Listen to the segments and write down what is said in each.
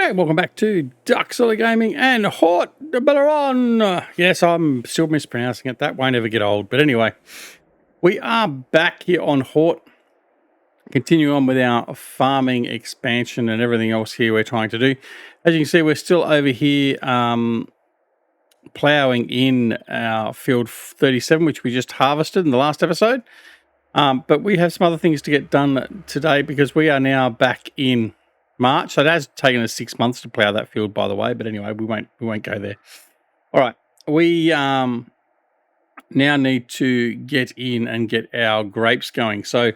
G'day, welcome back to Duck Solid Gaming and Haut-Beyleron. Yes, I'm still mispronouncing it. That won't ever get old. But anyway, we are back here on Haut, continuing on with our farming expansion and everything else here we're trying to do. As you can see, we're still over here ploughing in our field 37, which we just harvested in the last episode. But we have some other things to get done today because we are now back in March. So it has taken us 6 months to plough that field, by the way. But anyway, we won't go there. All right, we now need to get in and get our grapes going. So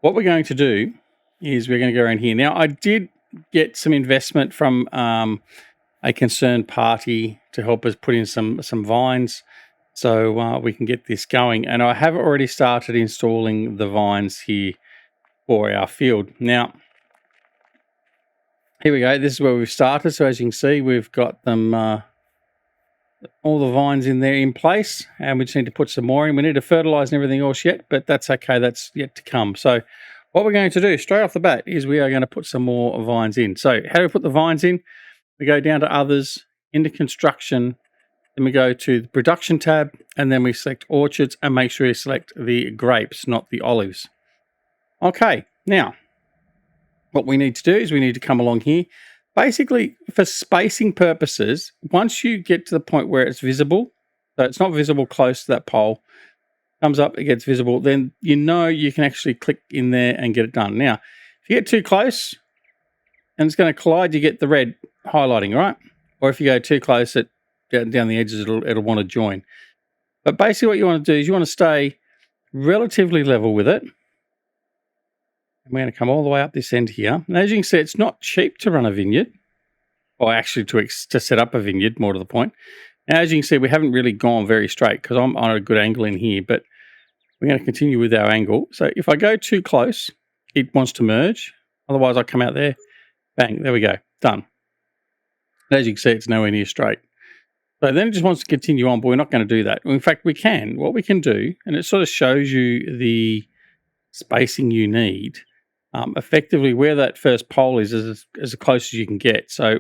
what we're going to do is we're going to go around here. Now, I did get some investment from a concerned party to help us put in some vines, so we can get this going. And I have already started installing the vines here for our field. Now, here we go. This is where we've started. So as you can see, we've got them, all the vines in there in place, and we just need to put some more in. We need to fertilize and everything else yet, but that's okay. That's yet to come. So what we're going to do straight off the bat is we are going to put some more vines in. So how do we put the vines in? We go down to others, into construction, then we go to the production tab, and then we select orchards and make sure you select the grapes, not the olives. Okay, now what we need to do is we need to come along here. Basically, for spacing purposes, once you get to the point where it's visible, so it's not visible close to that pole, comes up, it gets visible, then you know you can actually click in there and get it done. Now, if you get too close and it's going to collide, you get the red highlighting, right? Or if you go too close, down the edges, it'll want to join. But basically what you want to do is you want to stay relatively level with it. And we're going to come all the way up this end here. And as you can see, it's not cheap to run a vineyard, or actually to set up a vineyard, more to the point. Now, as you can see, we haven't really gone very straight because I'm on a good angle in here, but we're going to continue with our angle. So if I go too close, it wants to merge. Otherwise, I come out there, bang, there we go, done. And as you can see, it's nowhere near straight. So then it just wants to continue on, but we're not going to do that. In fact, we can. What we can do, and it sort of shows you the spacing you need, effectively where that first pole is as close as you can get. So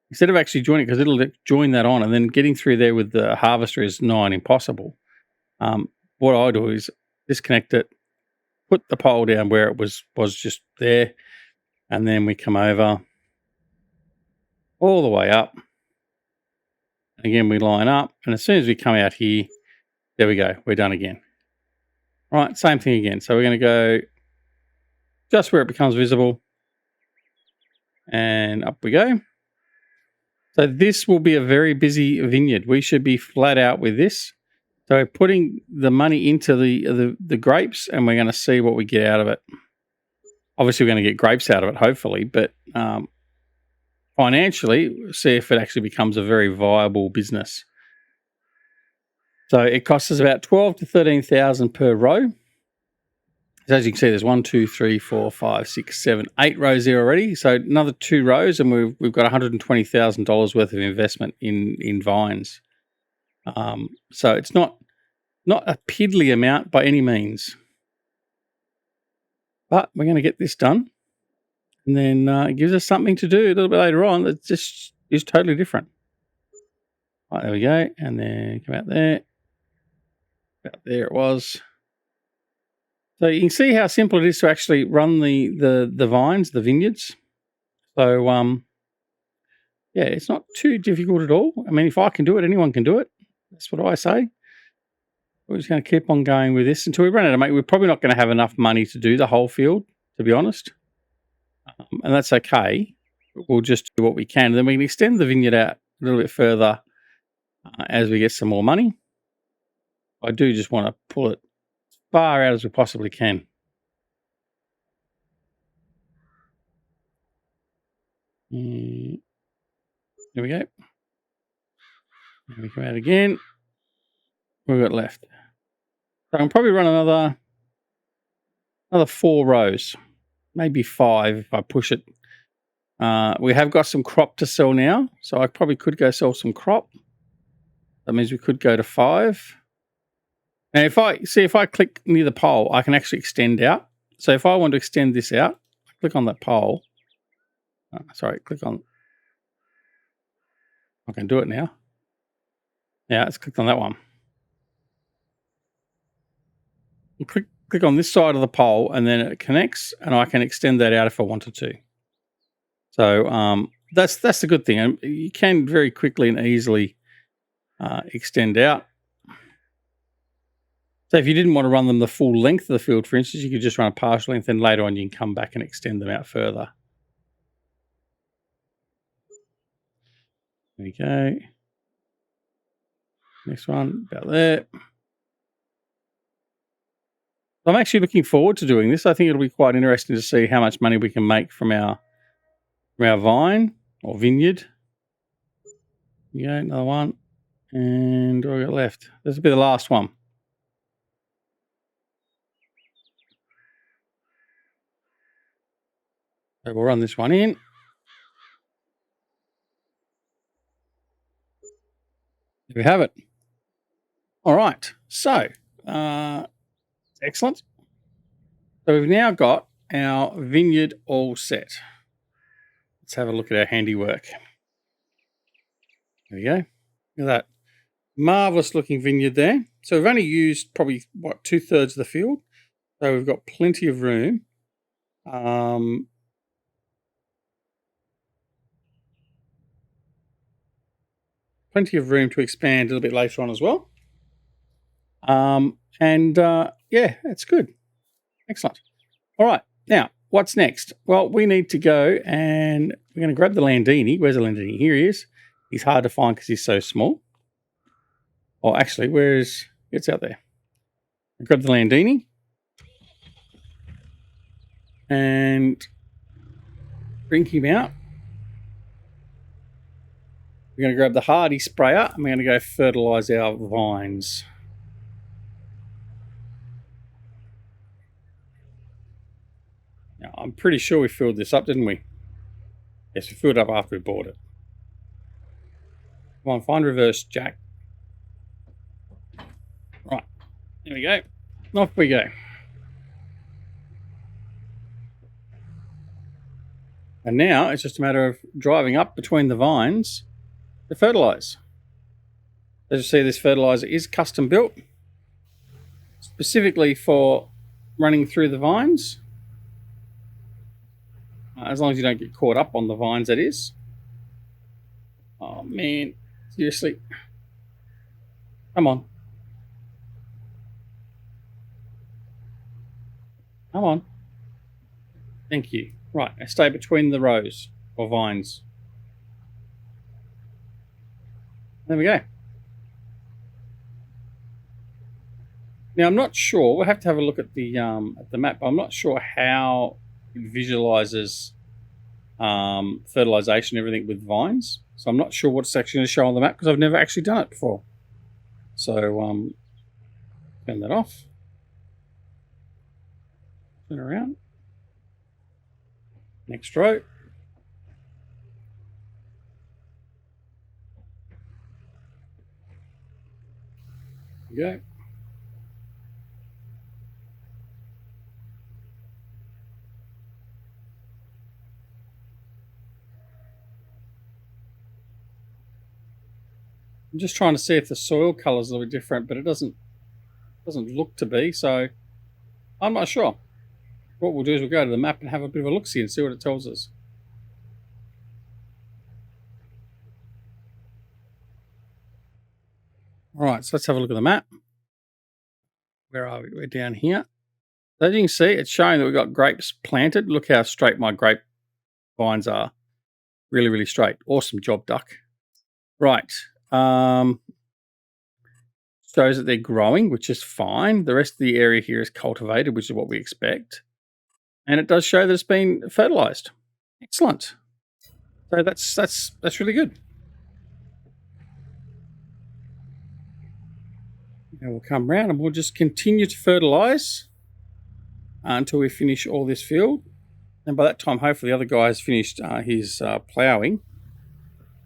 instead of actually joining it, because it'll join that on, and then getting through there with the harvester is nigh on impossible. What I do is disconnect it, put the pole down where it was just there, and then we come over all the way up. Again, we line up, and as soon as we come out here, there we go, we're done again. Right, same thing again. So we're going to go just where it becomes visible, and up we go. So this will be a very busy vineyard. We should be flat out with this. So we're putting the money into the grapes, and we're going to see what we get out of it. Obviously, we're going to get grapes out of it, hopefully, but financially, see if it actually becomes a very viable business. So it costs us about 12 to 13,000 per row. So as you can see, there's 1, 2, 3, 4, 5, 6, 7, 8 rows there already. So another 2 rows, and we've got $120,000 worth of investment in vines. So it's not a piddly amount by any means, but we're going to get this done, and then it gives us something to do a little bit later on that just is totally different. Right, there we go, and then come out there. About there it was. So you can see how simple it is to actually run the vines, the vineyards. So yeah, it's not too difficult at all. I mean, if I can do it, anyone can do it. That's what I say. We're just going to keep on going with this until we run out of money. We're probably not going to have enough money to do the whole field, to be honest. And that's okay. We'll just do what we can. And then we can extend the vineyard out a little bit further as we get some more money. I do just want to pull it as far out as we possibly can. There we go. And we come out again. We've got left. So I can probably run another 4 rows, maybe 5 if I push it. We have got some crop to sell now, so I probably could go sell some crop. That means we could go to 5. Now, if I click near the pole, I can actually extend out. So if I want to extend this out, I click on that pole. Click on I can do it now. Yeah, let's click on that one. You click on this side of the pole, and then it connects, and I can extend that out if I wanted to. So that's the good thing. And you can very quickly and easily extend out. So if you didn't want to run them the full length of the field, for instance, you could just run a partial length, and later on you can come back and extend them out further. There we go. Next one, about there. I'm actually looking forward to doing this. I think it'll be quite interesting to see how much money we can make from our vine or vineyard. There you go, another one. And what do I got left? This will be the last one. So we'll run this one in. There we have it. All right. So, excellent. So we've now got our vineyard all set. Let's have a look at our handiwork. There we go. Look at that. Marvelous looking vineyard there. So we've only used probably, 2/3 of the field. So we've got plenty of room. Plenty of room to expand a little bit later on as well. Yeah, it's good. Excellent. All right. Now, what's next? Well, we need to go and we're going to grab the Landini. Where's the Landini? Here he is. He's hard to find because he's so small. Oh, actually, it's out there. Grab the Landini and bring him out. We're going to grab the Hardy sprayer and we're going to go fertilise our vines. Now, I'm pretty sure we filled this up, didn't we? Yes, we filled it up after we bought it. Come on, find reverse, Jack. Right, there we go. Off we go. And now it's just a matter of driving up between the vines to fertilise. As you see, this fertiliser is custom built, specifically for running through the vines. As long as you don't get caught up on the vines, that is. Oh man, seriously. Come on. Come on. Thank you. Right, I stay between the rows or vines. There we go. Now I'm not sure. We'll have to have a look at the map. But I'm not sure how it visualizes fertilization and everything with vines. So I'm not sure what's actually going to show on the map because I've never actually done it before. So turn that off. Turn around. Next row. There we go. I'm just trying to see if the soil color is a little bit different, but it doesn't look to be, so I'm not sure. What we'll do is we'll go to the map and have a bit of a look-see and see what it tells us. All right, so let's have a look at the map. Where are we? We're down here. As you can see, it's showing that we've got grapes planted. Look how straight my grape vines are. Really, really straight. Awesome job, Duck. Right. Shows that they're growing, which is fine. The rest of the area here is cultivated, which is what we expect. And it does show that it's been fertilized. Excellent. So that's really good. And we'll come round and we'll just continue to fertilize until we finish all this field. And by that time, hopefully the other guy has finished his ploughing.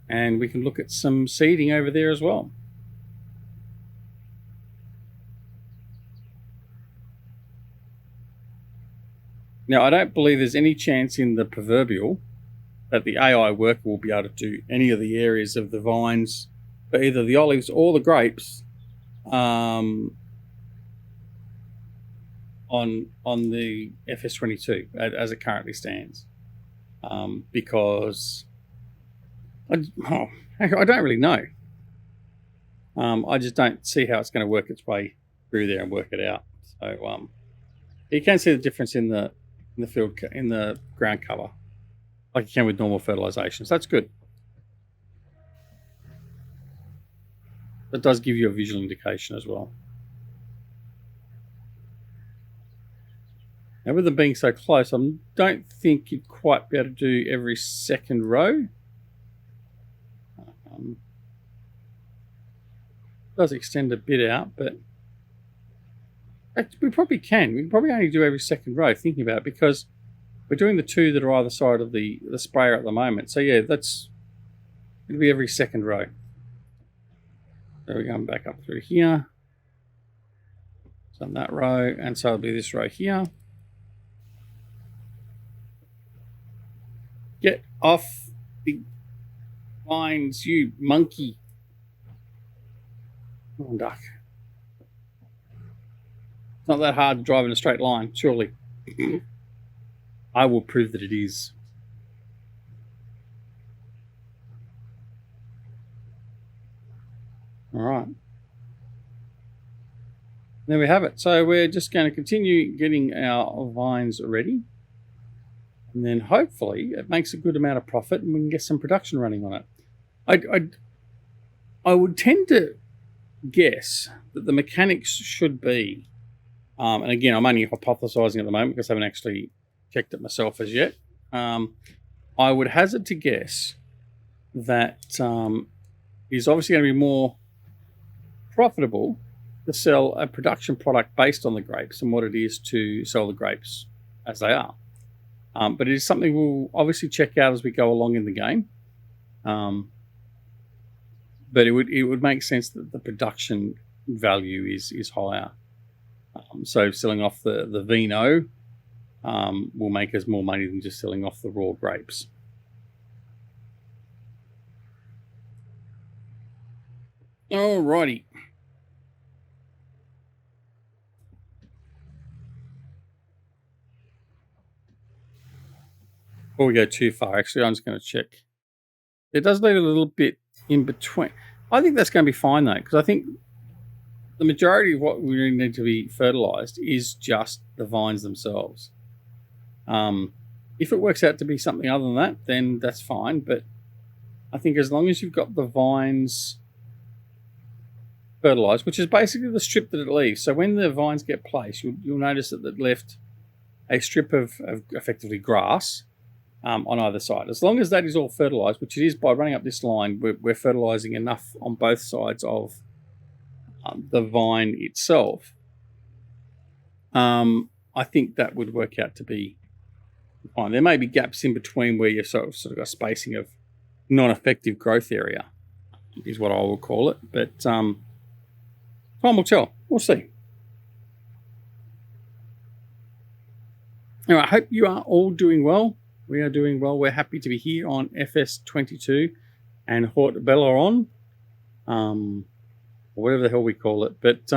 And we can look at some seeding over there as well. Now, I don't believe there's any chance in the proverbial that the AI worker will be able to do any of the areas of the vines for either the olives or the grapes on the FS22 as it currently stands, because I don't really know. I just don't see how it's going to work its way through there and work it out. So you can see the difference in the field, in the ground cover, like you can with normal fertilization. So that's good. It does give you a visual indication as well. Now, with them being so close, I don't think you'd quite be able to do every second row. It does extend a bit out, but we probably can. We can probably only do every second row, thinking about it, because we're doing the two that are either side of the sprayer at the moment. So yeah, it'll be every second row. So we're going back up through here. So on that row, and so it'll be this row here. Get off the lines, you monkey. Come on, duck. It's not that hard to drive in a straight line, surely. I will prove that it is. All right. There we have it. So we're just going to continue getting our vines ready. And then hopefully it makes a good amount of profit and we can get some production running on it. I would tend to guess that the mechanics should be, and again, I'm only hypothesizing at the moment because I haven't actually checked it myself as yet. I would hazard to guess that it's obviously going to be more profitable to sell a production product based on the grapes than what it is to sell the grapes as they are. But it is something we'll obviously check out as we go along in the game. But it would make sense that the production value is higher. So selling off the vino will make us more money than just selling off the raw grapes. Alrighty. Before we go too far, actually, I'm just going to check. It does leave a little bit in between. I think that's going to be fine, though, because I think the majority of what we really need to be fertilized is just the vines themselves. If it works out to be something other than that, then that's fine. But I think as long as you've got the vines fertilized, which is basically the strip that it leaves. So when the vines get placed, you'll notice that it left a strip of effectively grass on either side. As long as that is all fertilized, which it is by running up this line, we're fertilizing enough on both sides of the vine itself. I think that would work out to be fine. There may be gaps in between where you've sort of got spacing of non-effective growth area, is what I will call it. But time will tell. We'll see. Anyway, I hope you are all doing well. We are doing well. We're happy to be here on FS22 and Haut-Beyleron, or whatever the hell we call it. But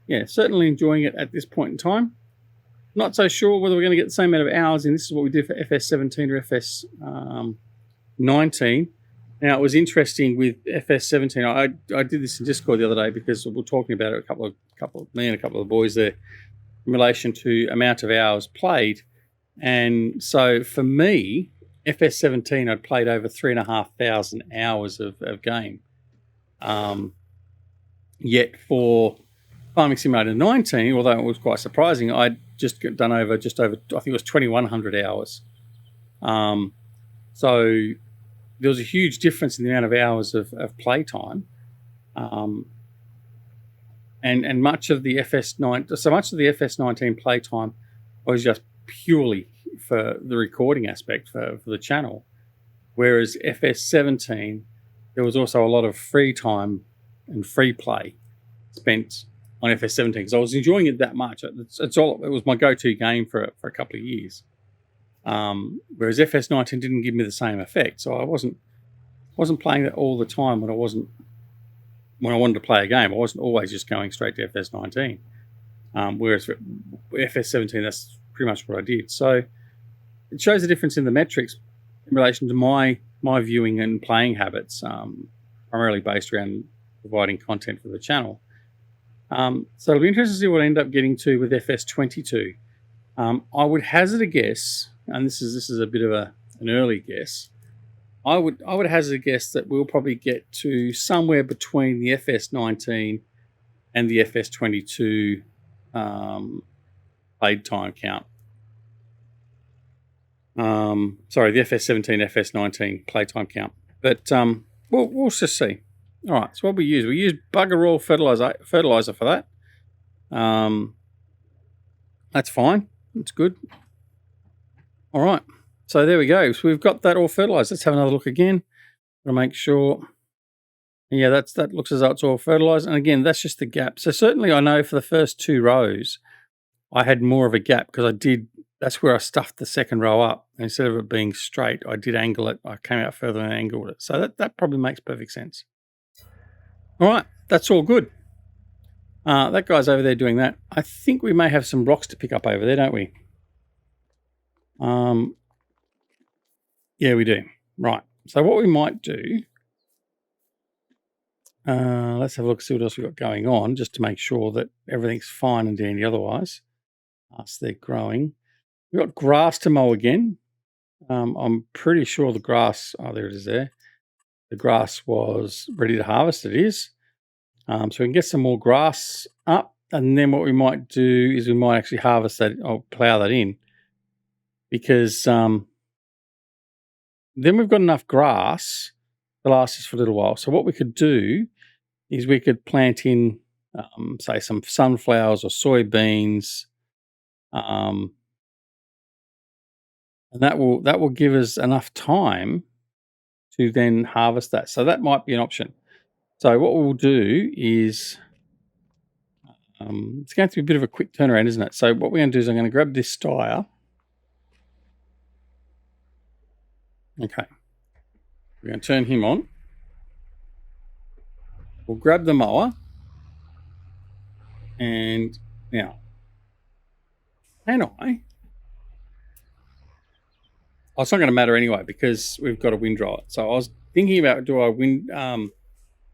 yeah, certainly enjoying it at this point in time. Not so sure whether we're going to get the same amount of hours in. This is what we did for FS17 or FS19. Now, it was interesting with FS17. I did this in Discord the other day because we were talking about it, me and a couple of the boys there, in relation to amount of hours played. And so for me, FS17, I'd played over 3,500 hours of game. Yet for Farming Simulator 19, although it was quite surprising, I'd just done over, I think it was 2,100 hours. So there was a huge difference in the amount of hours of play time. And much of the FS19 play time was just purely for the recording aspect for the channel. Whereas FS17, there was also a lot of free time and free play spent on FS17 because I was enjoying it that much. It was my go-to game for a couple of years. Whereas FS19 didn't give me the same effect. So I wasn't playing that all the time when I wanted to play a game. I wasn't always just going straight to FS19. Whereas for FS17, that's pretty much what I did. So it shows the difference in the metrics in relation to my viewing and playing habits, primarily based around providing content for the channel. So it'll be interesting to see what I end up getting to with FS22. I would hazard a guess, and this is a bit of an early guess. I would hazard a guess that we'll probably get to somewhere between the FS19 and the FS22 played time count. Sorry, the FS17, FS19 playtime count. But we'll just see. All right, so what we use bugger all fertilizer for that. That's fine. That's good. All right, so there we go. So we've got that all fertilized. Let's have another look again to make sure. Yeah, that looks as though it's all fertilized. And again, that's just the gap. So certainly I know for the first 2 rows, I had more of a gap because that's where I stuffed the second row up. Instead of it being straight, I did angle it. I came out further and angled it. So that probably makes perfect sense. All right, that's all good. That guy's over there doing that. I think we may have some rocks to pick up over there, don't we? Yeah, we do. Right. So what we might do, let's have a look, see what else we've got going on, just to make sure that everything's fine and dandy otherwise. So they're growing. We've got grass to mow again. I'm pretty sure the grass, there it is there. The grass was ready to harvest, it is. So we can get some more grass up, and then what we might do is we might actually harvest that, or plow that in, because then we've got enough grass to last us for a little while. So what we could do is we could plant in, say, some sunflowers or soybeans, and that will give us enough time to then harvest that. So that might be an option. So what we'll do is, it's going to be a bit of a quick turnaround, isn't it? So what we're going to do is I'm going to grab this stire. Okay. We're going to turn him on. We'll grab the mower. And now, can I? Oh, it's not going to matter anyway because we've got a windrower. So I was thinking about, do I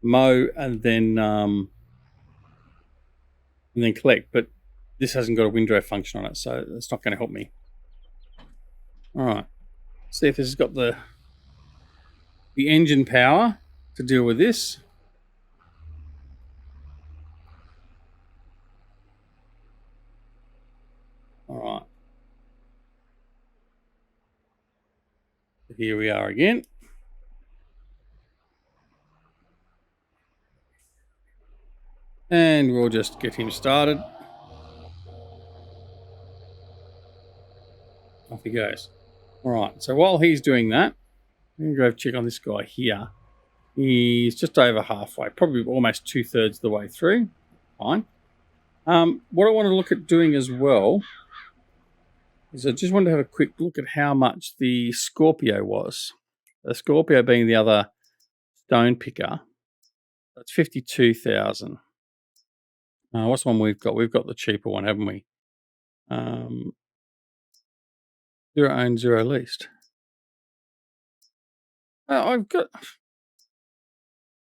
mow and then collect, but this hasn't got a windrow function on it, so it's not going to help me. All right, see if this has got the engine power to deal with this. All right, here we are again. And we'll just get him started. Off he goes. All right, so while he's doing that, I'm going to go check on this guy here. He's just over halfway, probably almost 2/3 of the way through. Fine. What I want to look at doing as well is I just wanted to have a quick look at how much the Scorpio was. The Scorpio being the other stone picker. That's 52,000. What's the one we've got? We've got the cheaper one, haven't we? 0 owned, 0 leased. I've got.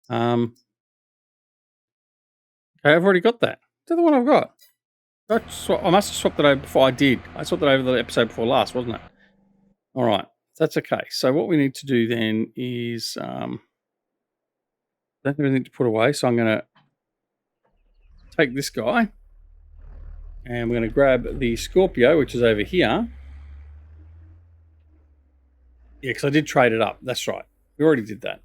Okay, I've already got that. Is that the one I've got? I must have swapped it over before. I did. I swapped it over the episode before last, wasn't it? All right, that's okay. So what we need to do then is, don't have anything to put away, so I'm going to take this guy, and we're going to grab the Scorpio, which is over here. Yeah, because I did trade it up. That's right. We already did that.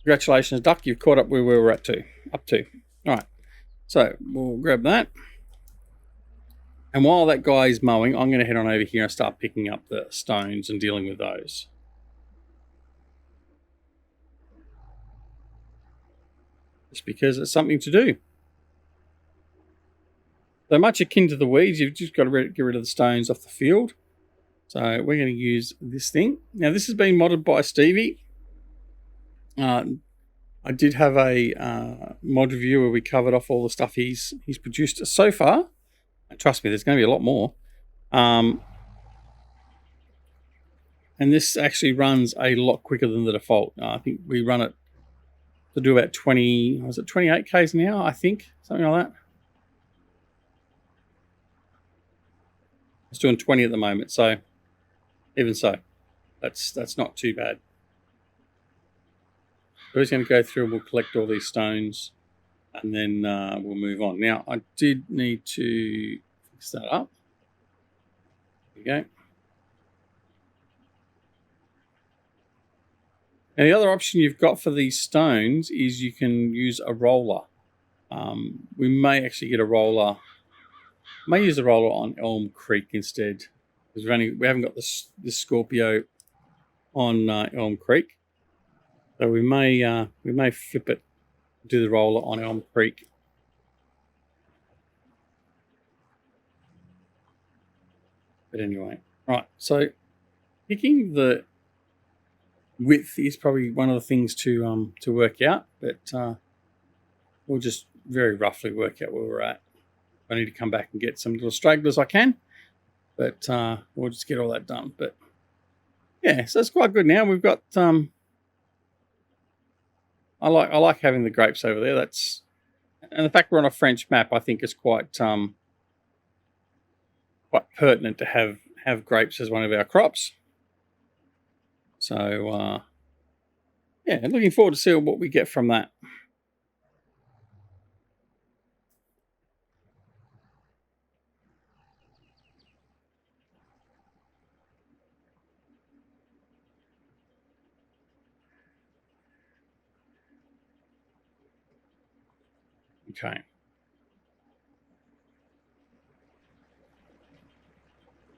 Congratulations, Duck. You've caught up where we were up to. All right. So we'll grab that. And while that guy is mowing, I'm going to head on over here and start picking up the stones and dealing with those. Just because it's something to do. They're much akin to the weeds. You've just got to get rid of the stones off the field. So we're going to use this thing. Now, this has been modded by Stevie. I did have a mod review where we covered off all the stuff he's produced so far. And trust me, there's going to be a lot more. And this actually runs a lot quicker than the default. I think we run it to do about 28 Ks an hour, I think, something like that. It's doing 20 at the moment, so even so, that's not too bad. We're just going to go through and we'll collect all these stones and then we'll move on. Now, I did need to fix that up. There we go. Now, the other option you've got for these stones is you can use a roller. We may actually get a roller. May use a roller on Elm Creek instead, because we haven't got this Scorpio on Elm Creek, so we may flip it, do the roller on Elm Creek. But anyway, right. So picking the width is probably one of the things to work out, but we'll just very roughly work out where we're at. I need to come back and get some little stragglers I can, but we'll just get all that done. But yeah, so it's quite good now. We've got I like having the grapes over there. And the fact we're on a French map, I think, is quite pertinent to have grapes as one of our crops. So yeah, looking forward to seeing what we get from that. Okay.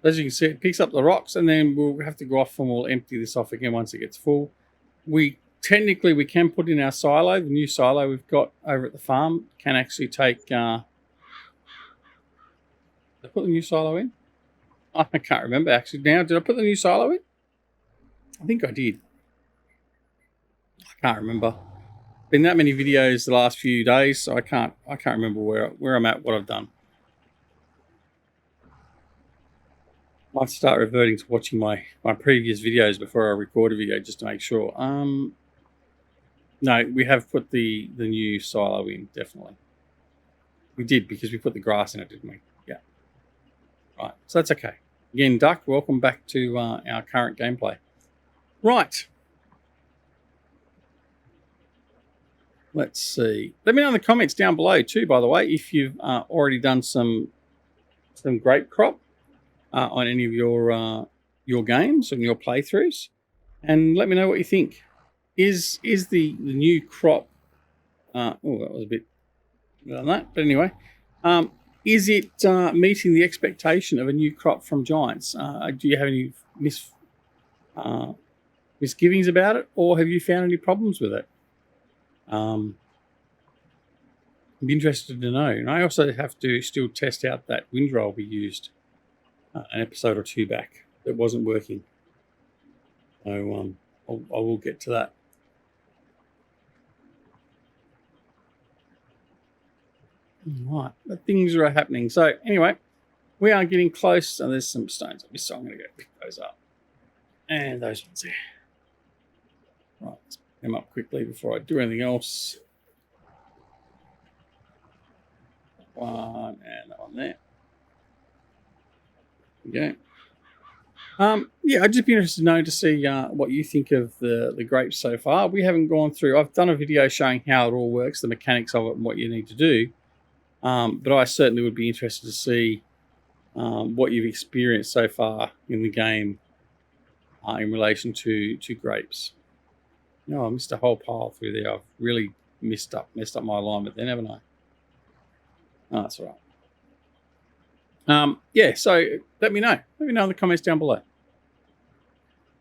As you can see, it picks up the rocks, and then we'll have to go off and we'll empty this off again once it gets full. Technically we can put in our silo. The new silo we've got over at the farm can actually take. Did I put the new silo in? I can't remember actually now. Did I put the new silo in? I think I did. I can't remember. Been that many videos the last few days, so I can't remember where I'm at, what I've done. I might start reverting to watching my previous videos before I record a video just to make sure. No, we have put the new silo in, definitely. We did, because we put the grass in it, didn't we? Yeah. Right, so that's okay. Again, Duck, welcome back to our current gameplay. Right. Let's see. Let me know in the comments down below too, by the way, if you've already done some grape crop on any of your games and your playthroughs, and let me know what you think. Is the new crop? Oh, that was a bit on that, but anyway, is it meeting the expectation of a new crop from Giants? Do you have any misgivings about it, or have you found any problems with it? I'd be interested to know. And I also have to still test out that windrow we used an episode or two back that wasn't working. So I will get to that. Right, but things are happening. So anyway, we are getting close. And there's some stones. So I'm going to go pick those up. And those ones there. Right, let's pick them up quickly before I do anything else. One and that one there. Okay. Yeah, I'd just be interested to see what you think of the grapes so far. We haven't gone through. I've done a video showing how it all works, the mechanics of it, and what you need to do. But I certainly would be interested to see what you've experienced so far in the game in relation to grapes. No, I missed a whole pile through there. I've really messed up my alignment then, haven't I? Oh, that's all right. Yeah, so let me know. Let me know in the comments down below.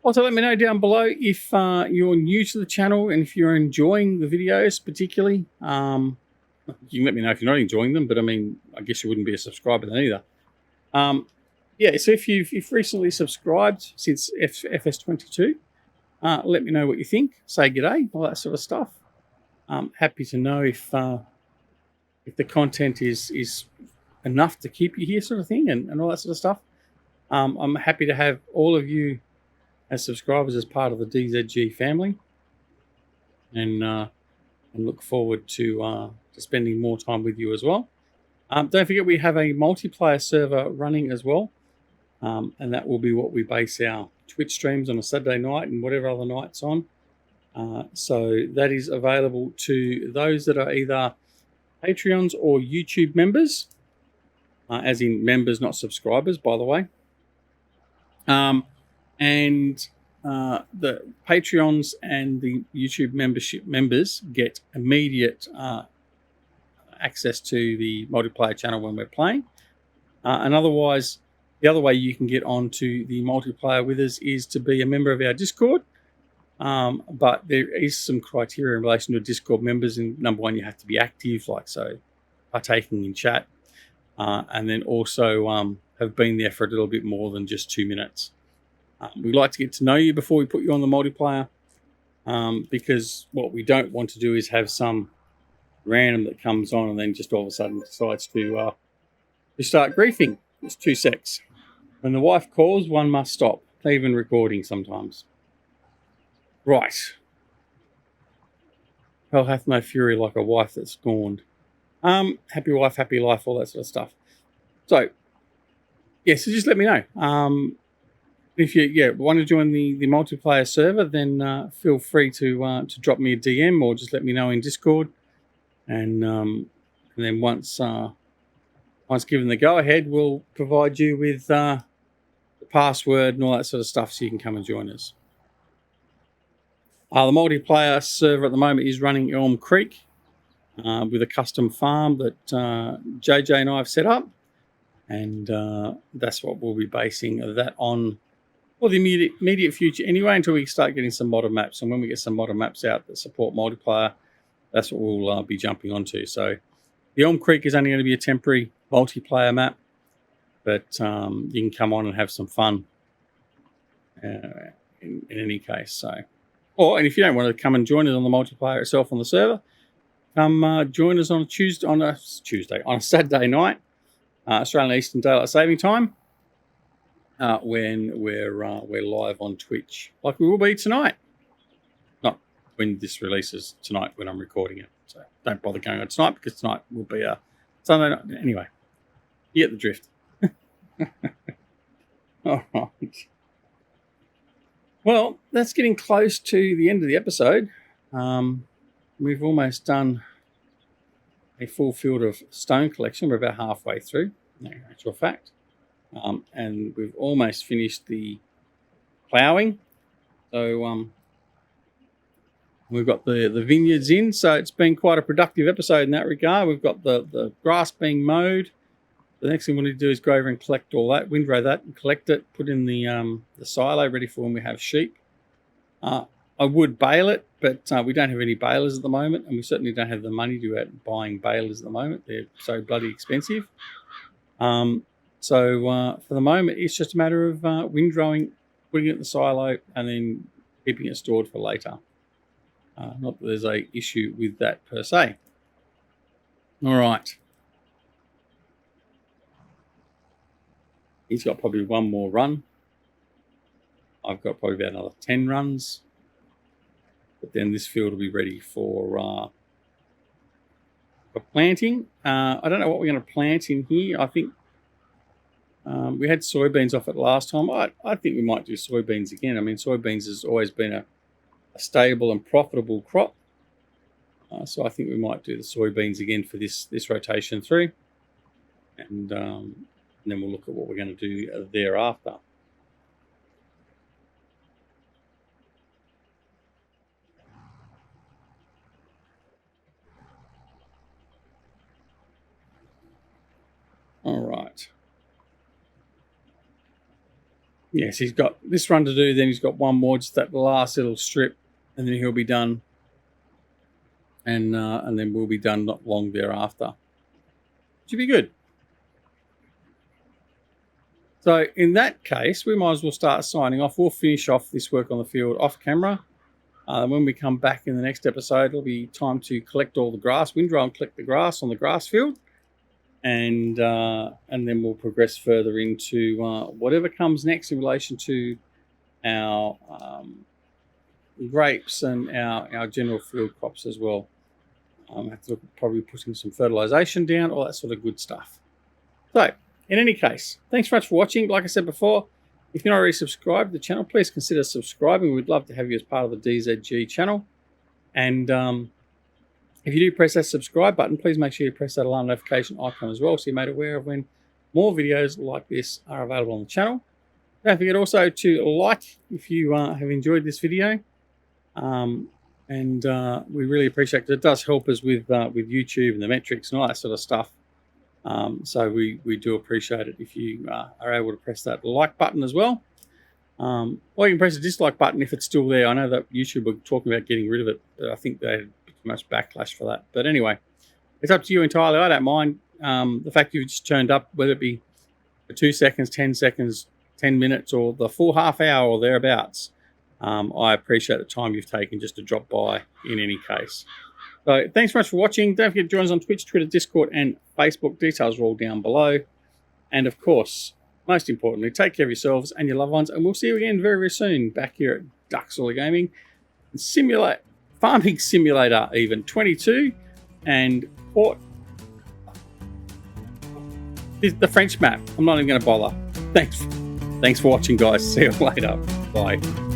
Also, let me know down below if you're new to the channel and if you're enjoying the videos particularly. Let You can let me know if you're not enjoying them, but I mean, I guess you wouldn't be a subscriber then either. Yeah, so if you've recently subscribed since FS22, let me know what you think. Say g'day, all that sort of stuff. Happy to know if the content is enough to keep you here, sort of thing, and all that sort of stuff. I'm happy to have all of you as subscribers as part of the DZG family, and look forward to spending more time with you as well. Don't forget we have a multiplayer server running as well, and that will be what we base our Twitch streams on a Saturday night and whatever other nights on. So that is available to those that are either Patreons or YouTube members, as in members, not subscribers, by the way. And the Patreons and the YouTube membership members get immediate access to the multiplayer channel when we're playing. And otherwise, the other way you can get onto the multiplayer with us is to be a member of our Discord. But there is some criteria in relation to Discord members. And number one, you have to be active, like so partaking in chat, and then also have been there for a little bit more than just 2 minutes. We'd like to get to know you before we put you on the multiplayer, because what we don't want to do is have some random that comes on and then just all of a sudden decides to start griefing. It's 2 secs. When the wife calls, one must stop, even recording sometimes. Right. Hell hath no fury like a wife that's scorned. Happy wife, happy life, all that sort of stuff. So, yeah, so just let me know. If you want to join the multiplayer server, then feel free to drop me a DM or just let me know in Discord. And then once given the go-ahead, we'll provide you with the password and all that sort of stuff so you can come and join us. The multiplayer server at the moment is running Elm Creek with a custom farm that JJ and I have set up. And that's what we'll be basing that on for the immediate future anyway, until we start getting some modern maps. And when we get some modern maps out that support multiplayer, that's what we'll be jumping onto. So the Elm Creek is only going to be a temporary multiplayer map, but you can come on and have some fun in any case. So, and if you don't want to come and join us on the multiplayer itself on the server, come join us on a Saturday night, Australian Eastern Daylight Saving Time, when we're live on Twitch, like we will be tonight. Not when this releases tonight, when I'm recording it. So don't bother going on tonight, because tonight will be a Sunday night. Anyway, you get the drift. All right. Well, that's getting close to the end of the episode. We've almost done a full field of stone collection. We're about halfway through, in actual fact. And we've almost finished the ploughing. So we've got the vineyards in. So it's been quite a productive episode in that regard. We've got the grass being mowed. The next thing we need to do is go over and collect all that, windrow that and collect it, put in the silo ready for when we have sheep. I would bale it, but we don't have any balers at the moment, and we certainly don't have the money to go out buying balers at the moment. They're so bloody expensive. So for the moment, it's just a matter of windrowing, putting it in the silo, and then keeping it stored for later. Not that there's a issue with that per se. All right. He's got probably one more run. I've got probably about another 10 runs. But then this field will be ready for planting. I don't know what we're going to plant in here. I think we had soybeans off it last time. I think we might do soybeans again. I mean, soybeans has always been a stable and profitable crop. So I think we might do the soybeans again for this rotation through. And then we'll look at what we're going to do thereafter. All right. Yes, he's got this run to do. Then he's got one more, just that last little strip, and then he'll be done. and then we'll be done not long thereafter. Should be good. So in that case, we might as well start signing off. We'll finish off this work on the field off camera. When we come back in the next episode, it'll be time to collect all the grass, windrow and collect the grass on the grass field. And then we'll progress further into whatever comes next in relation to our grapes and our general field crops as well. I have to look at probably putting some fertilization down, all that sort of good stuff. So, in any case, thanks very much for watching. Like I said before, if you're not already subscribed to the channel, please consider subscribing. We'd love to have you as part of the DZG channel. And if you do press that subscribe button, please make sure you press that alarm notification icon as well, so you're made aware of when more videos like this are available on the channel. Don't forget also to like if you have enjoyed this video. We really appreciate it, because it does help us with YouTube and the metrics and all that sort of stuff. So we do appreciate it if you are able to press that like button as well. Or you can press the dislike button if it's still there. I know that YouTube were talking about getting rid of it, but I think they had too much backlash for that. But anyway, it's up to you entirely. I don't mind the fact you've just turned up, whether it be for 2 seconds, 10 seconds, 10 minutes, or the full half hour or thereabouts. I appreciate the time you've taken just to drop by in any case. So thanks very much for watching. Don't forget to join us on Twitch, Twitter, Discord, and Facebook. Details are all down below. And of course, most importantly, take care of yourselves and your loved ones. And we'll see you again very, very soon back here at Duxall Gaming. Farming Simulator even 22 and Port. The French map. I'm not even going to bother. Thanks for watching, guys. See you later. Bye.